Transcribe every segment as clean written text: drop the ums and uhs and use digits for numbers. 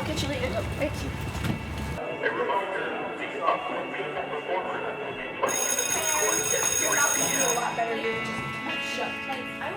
I'll get you later. Thank you. You're not going to do a lot better. You're just shut. I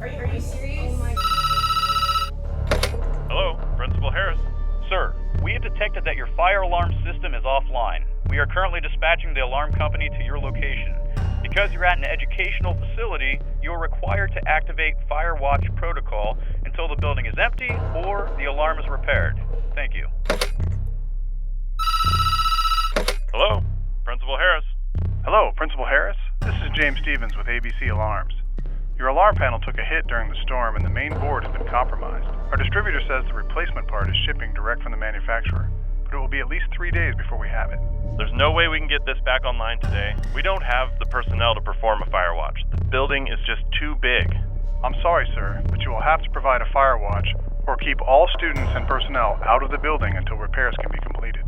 Are you serious? Oh my. Hello, Principal Harris. Sir, we have detected that your fire alarm system is offline. We are currently dispatching the alarm company to your location. Because you're at an educational facility, you are required to activate Fire Watch protocol until the building is empty or the alarm is repaired. Thank you. Hello, Principal Harris. Hello, Principal Harris. This is James Stevens with ABC Alarms. Your alarm panel took a hit during the storm and the main board has been compromised. Our distributor says the replacement part is shipping direct from the manufacturer, but it will be at least 3 days before we have it. There's no way we can get this back online today. We don't have the personnel to perform a fire watch. The building is just too big. I'm sorry, sir, but you will have to provide a fire watch or keep all students and personnel out of the building until repairs can be completed.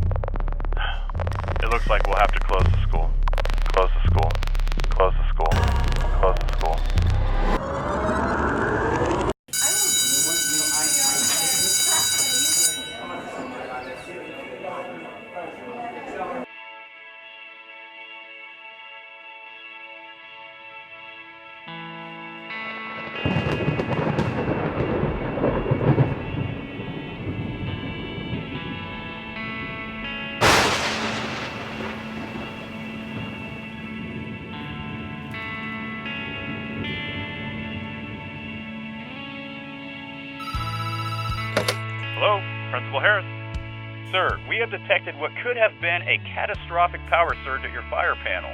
It looks like we'll have to close the school. Close the school. Close the school. Close the school. Hello, Principal Harris. Sir, we have detected what could have been a catastrophic power surge at your fire panel.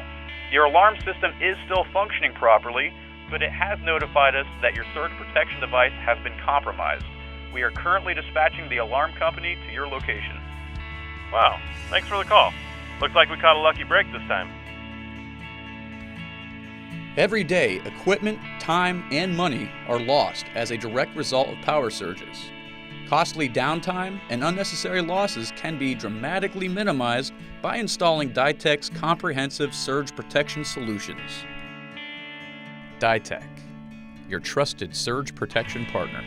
Your alarm system is still functioning properly, but it has notified us that your surge protection device has been compromised. We are currently dispatching the alarm company to your location. Wow, thanks for the call. Looks like we caught a lucky break this time. Every day, equipment, time, and money are lost as a direct result of power surges. Costly downtime and unnecessary losses can be dramatically minimized by installing Ditek's comprehensive surge protection solutions. Ditek, your trusted surge protection partner.